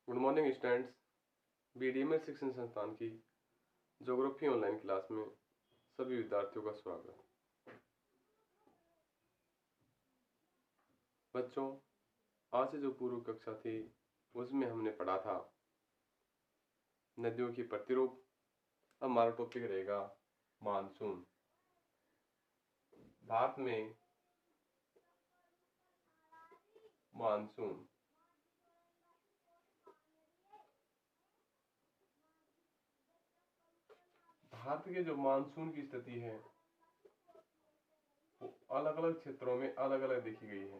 Good morning students. बीडीएमएस शिक्षण संस्थान की ज्योग्राफी ऑनलाइन क्लास में सभी विद्यार्थियों का स्वागत। बच्चों, आज से जो पूर्व कक्षा थी उसमें हमने पढ़ा था नदियों की प्रतिरूप। हमारा टॉपिक रहेगा मानसून। भारत में मानसून भारत के जो मानसून की स्थिति है वो अलग अलग क्षेत्रों में अलग अलग देखी गई है,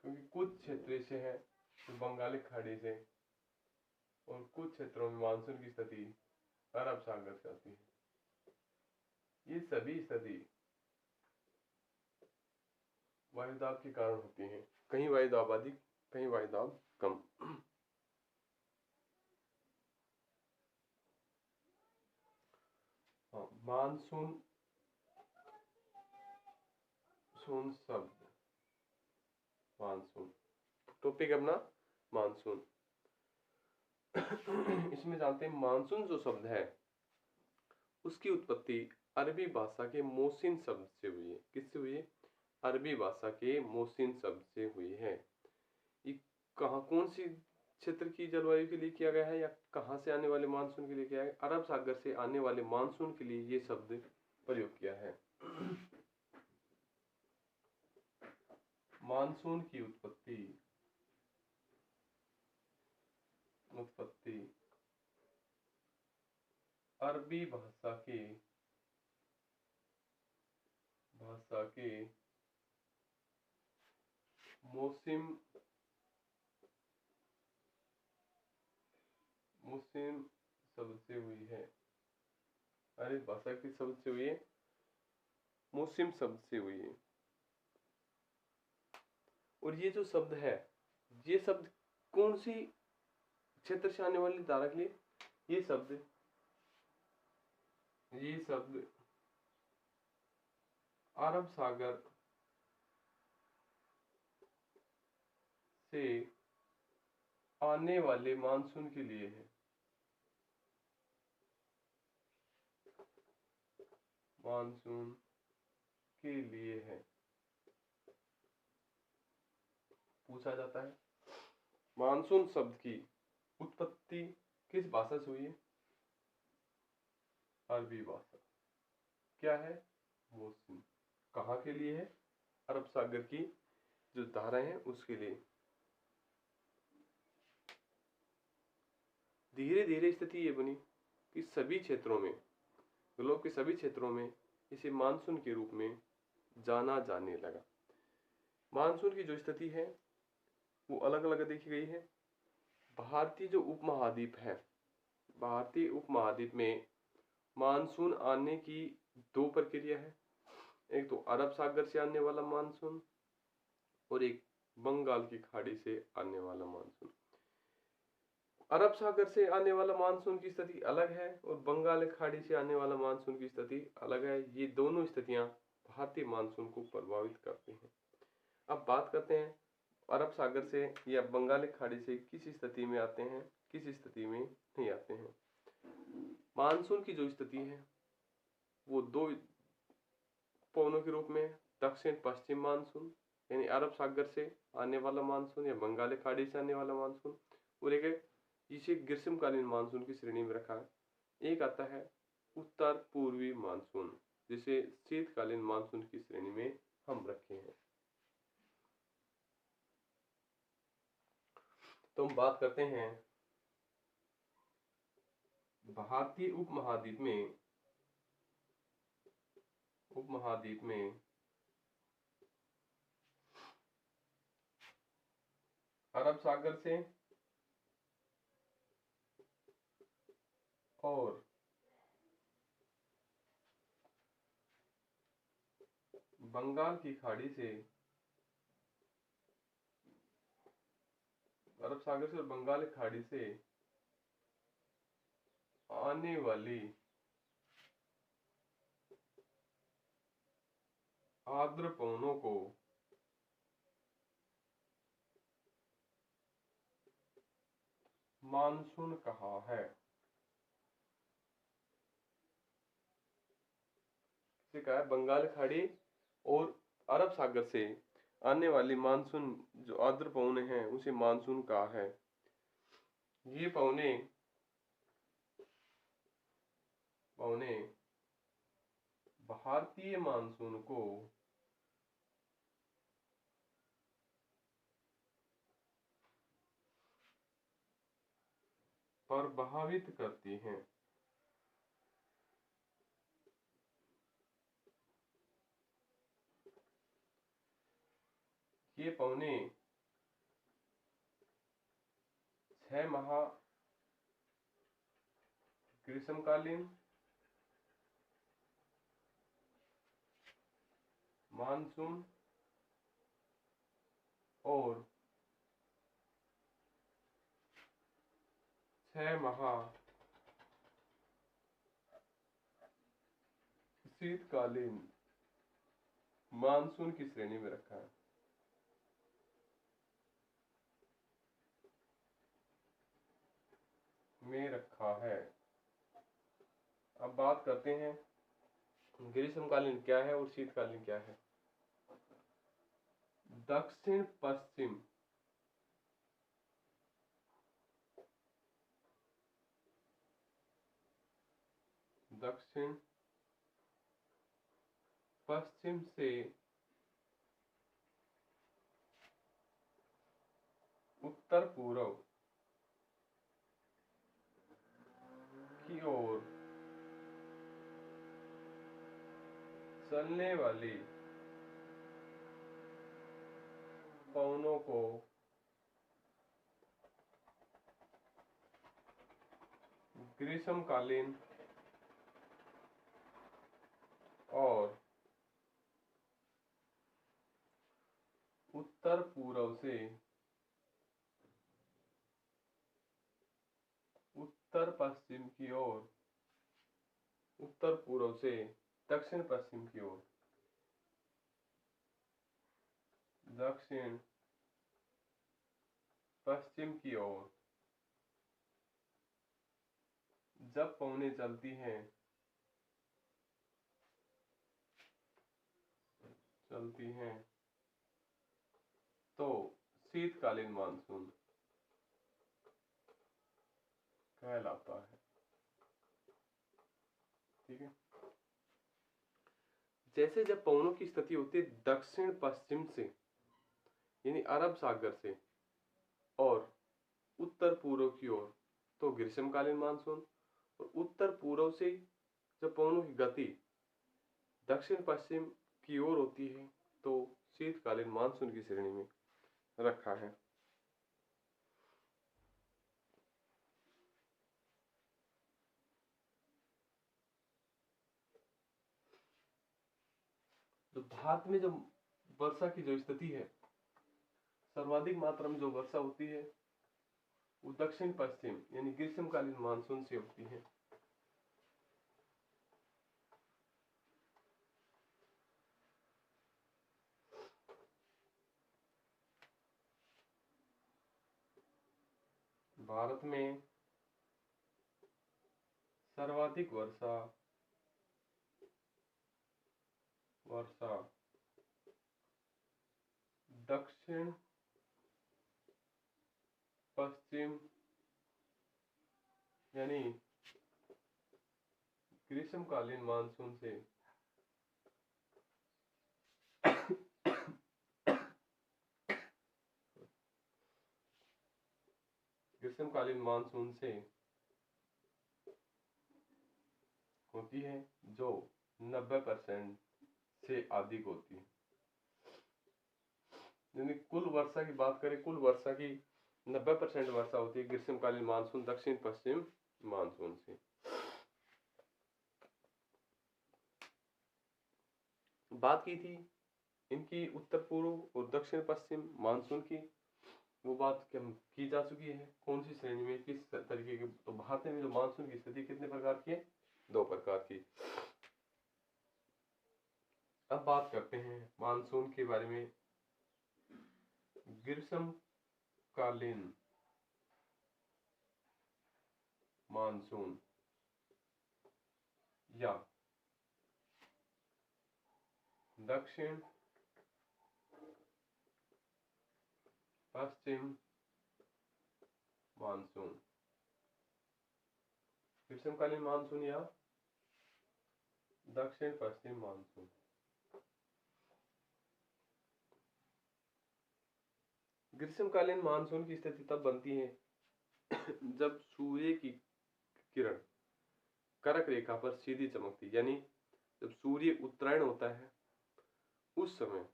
क्योंकि कुछ क्षेत्र ऐसे हैं जो बंगाली खाड़ी से और कुछ क्षेत्रों में मानसून की स्थिति अरब सागर से आती है। ये सभी स्थिति वायुदाब के कारण होती हैं। कहीं वायुदाब अधिक, कहीं वायुदाब कम। हाँ, मानसून शब्द, मानसून टॉपिक अपना मानसून। इसमें जानते हैं मानसून जो शब्द है उसकी उत्पत्ति अरबी भाषा के मोसिन शब्द से हुई है। किससे हुई है? अरबी भाषा के मोसिन शब्द से हुई है। ये कौन सी क्षेत्र की जलवायु के लिए किया गया है या कहां से आने वाले मानसून के लिए किया है? अरब सागर से आने वाले मानसून के लिए ये शब्द प्रयोग किया है। मानसून की उत्पत्ति अरबी भाषा के मोसिम शब्द से हुई है। अरबी भाषा के शब्द से हुई है, मोसिम शब्द से हुई है। और ये जो शब्द है, ये शब्द कौन सी क्षेत्र से आने वाली धारा के लिए? ये शब्द अरब सागर से आने वाले मानसून के लिए है। मानसून के लिए है पूछा जाता है। मानसून शब्द की उत्पत्ति किस भाषा से हुई है? अरबी भाषा। क्या है? मौसम। कहाँ के लिए है? अरब सागर की जो धाराएं हैं उसके लिए। धीरे धीरे स्थिति ये बनी कि सभी क्षेत्रों में, ग्लोब के सभी क्षेत्रों में इसे मानसून के रूप में जाना जाने लगा। मानसून की जो स्थिति है वो अलग अलग देखी गई है। भारतीय जो उपमहाद्वीप है, भारतीय उपमहाद्वीप में मानसून आने की दो प्रक्रिया है। एक तो अरब सागर से आने वाला मानसून और एक बंगाल की खाड़ी से आने वाला मानसून। अरब सागर से आने वाला मानसून की स्थिति अलग है और बंगाल खाड़ी से आने वाला मानसून की स्थिति अलग है। ये दोनों स्थितियां भारतीय मानसून को प्रभावित करती हैं। अब बात करते हैं अरब सागर से या बंगाल खाड़ी से किस स्थिति में आते हैं, किस स्थिति में नहीं आते हैं। मानसून की जो स्थिति है वो दो पवनों के रूप में, दक्षिण पश्चिम मानसून यानी अरब सागर से आने वाला मानसून या बंगाल खाड़ी से आने वाला मानसून, और एक जिसे ग्रीष्मकालीन मानसून की श्रेणी में रखा है। एक आता है उत्तर पूर्वी मानसून, जिसे शीतकालीन मानसून की श्रेणी में हम रखे हैं। तो हम बात करते हैं भारतीय उपमहाद्वीप में अरब सागर से और बंगाल की खाड़ी से, अरब सागर से और बंगाल की खाड़ी से आने वाली आर्द्र पवनों को मानसून कहाँ है? इसे कहा है बंगाल खाड़ी और अरब सागर से आने वाली मानसून जो आर्द्र पवने हैं उसे मानसून कहा है। ये पवने भारतीय मानसून को प्रभावित करती हैं। ये पवने 6 माह ग्रीष्मकालीन, मानसून और 6 माह शीतकालीन मानसून की श्रेणी में रखा है। अब बात करते हैं ग्रीष्मकालीन क्या है और शीतकालीन क्या है। दक्षिण पश्चिम से उत्तर पूर्व की ओर चलने वाली पवनों को ग्रीष्मकालीन और उत्तर पूर्व से उत्तर पश्चिम की ओर, उत्तर पूर्व से दक्षिण पश्चिम की ओर, दक्षिण पश्चिम की ओर जब पवनें चलती हैं तो शीतकालीन मानसून कहलाता है। ठीक है। जैसे जब पवनों की स्थिति होती है दक्षिण पश्चिम से यानी अरब सागर से और उत्तर पूर्व की ओर तो ग्रीष्मकालीन मानसून, और उत्तर पूर्व से जब पवनों की गति दक्षिण पश्चिम की ओर होती है तो शीतकालीन मानसून की श्रेणी में रखा है। तो भारत में जो वर्षा की जो स्थिति है, सर्वाधिक मात्रा में जो वर्षा होती है वो दक्षिण पश्चिम यानी ग्रीष्मकालीन मानसून से होती है। भारत में सर्वाधिक वर्षा दक्षिण पश्चिम यानी ग्रीष्मकालीन मानसून से होती है जो 90% से अधिक होती है। यानी कुल वर्षा की बात करें, कुल वर्षा की 90% वर्षा होती है ग्रीष्मकालीन मानसून दक्षिण पश्चिम मानसून से। बात की थी इनकी उत्तर पूर्व और दक्षिण पश्चिम मानसून की, वो बात की जा चुकी है कौन सी श्रेणी में किस तरीके की। तो भारत में जो मानसून की स्थिति कितने प्रकार की है? 2 प्रकार की। अब बात करते हैं मानसून के बारे में। ग्रीष्मकालीन मानसून या दक्षिण पश्चिम मानसून। ग्रीष्मकालीन मानसून या दक्षिण पश्चिम मानसून। ग्रीष्मकालीन मानसून की स्थिति तब बनती है जब सूर्य की किरण कर्क रेखा पर सीधी चमकती, यानी जब सूर्य उत्तरायण होता है उस समय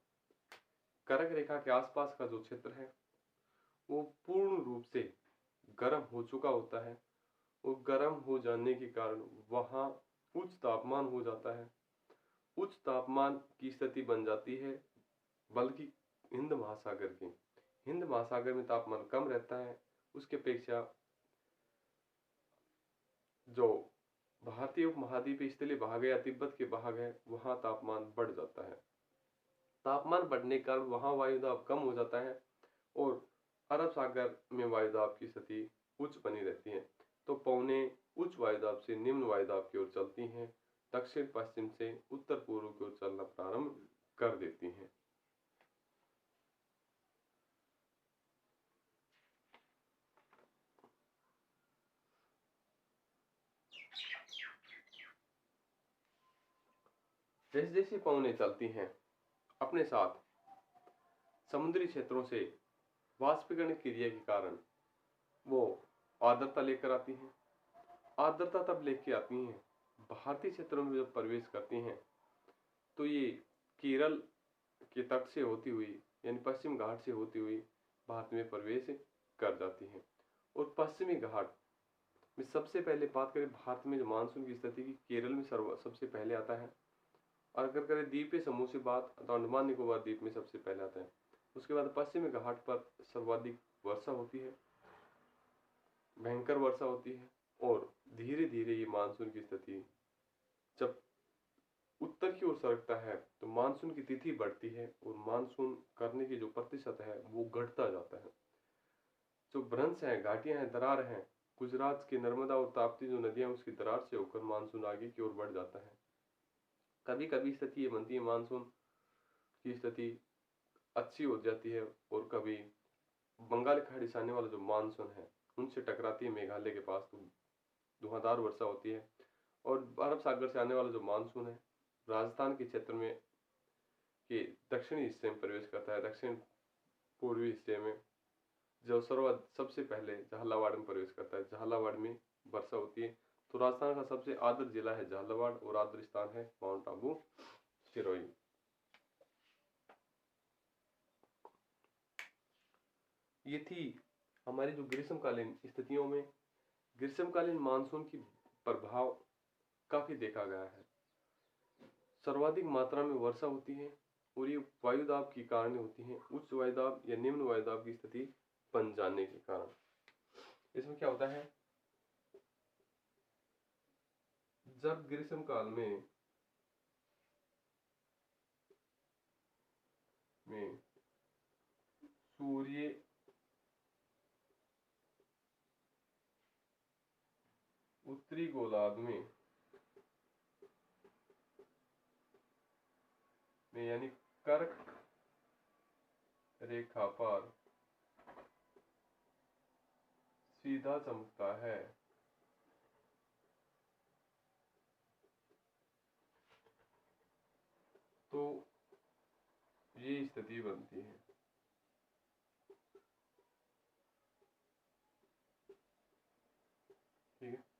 कर्क रेखा के आसपास का जो क्षेत्र है वो पूर्ण रूप से गर्म हो चुका होता है। वो गर्म हो जाने के कारण वहां उच्च तापमान हो जाता है। उच्च तापमान की स्थिति बन जाती है, बल्कि हिंद महासागर में तापमान कम रहता है। उसके अपेक्षा जो भारतीय उपमहाद्वीप स्थलीय भाग है या तिब्बत के भाग है वहां तापमान बढ़ जाता है। तापमान बढ़ने के कारण वहां वायुदाब कम हो जाता है और अरब सागर में वायुदाब की स्थिति उच्च बनी रहती है। तो पवनें उच्च वायुदाब से निम्न वायुदाब की ओर चलती हैं, दक्षिण पश्चिम से उत्तर पूर्व की ओर चलना प्रारंभ कर देती हैं। जैसे जैसे पवनें चलती हैं अपने साथ समुद्री क्षेत्रों से वाष्पीकरण क्रिया के कारण वो आर्द्रता लेकर आती हैं। आर्द्रता तब लेके आती हैं भारतीय क्षेत्रों में जब प्रवेश करती हैं तो ये केरल के तट से होती हुई यानी पश्चिम घाट से होती हुई भारत में प्रवेश कर जाती हैं। और पश्चिमी घाट में सबसे पहले बात करें भारत में जो मानसून की स्थिति की, केरल में सबसे पहले आता है। और अगर करें द्वीपीय समूह से बात तो अंडमान निकोबार द्वीप में सबसे पहले आता है। उसके बाद पश्चिमी घाट पर सर्वाधिक वर्षा होती है, भयंकर वर्षा होती है। और धीरे धीरे ये मानसून की स्थिति जब उत्तर की ओर सरकता है तो मानसून की तिथि बढ़ती है और मानसून करने की जो प्रतिशत है वो घटता जाता है। जो भ्रंश है, घाटियां हैं, दरार हैं, गुजरात की नर्मदा और ताप्ती जो नदियां उसकी दरार से होकर मानसून आगे की ओर बढ़ जाता है। कभी कभी स्थिति ये बनती है मानसून की स्थिति अच्छी हो जाती है और कभी बंगाल की खाड़ी से आने वाला जो मानसून है उनसे टकराती है मेघालय के पास तो धुआंधार वर्षा होती है। और अरब सागर से आने वाला जो मानसून है राजस्थान के क्षेत्र में के दक्षिणी हिस्से में प्रवेश करता है। दक्षिण पूर्वी हिस्से में जो सबसे पहले झालावाड़ में प्रवेश करता है। झालावाड़ में वर्षा होती है। तो राजस्थान का सबसे आर्द्र जिला है झालावाड़ और आर्द्र स्थान है माउंट आबू सिरोही। ये थी हमारी जो ग्रीष्मकालीन स्थितियों में ग्रीष्मकालीन मानसून की प्रभाव काफी देखा गया है। सर्वाधिक मात्रा में वर्षा होती है और ये वायुदाब के कारण होती है, उच्च वायुदाब या निम्न वायुदाब की स्थिति बन जाने के कारण। इसमें क्या होता है, जब ग्रीष्म काल में सूर्य उत्तरी गोलार्ध में यानी कर्क रेखा पर सीधा चमकता है तो ये स्थिति बनती है। ठीक है।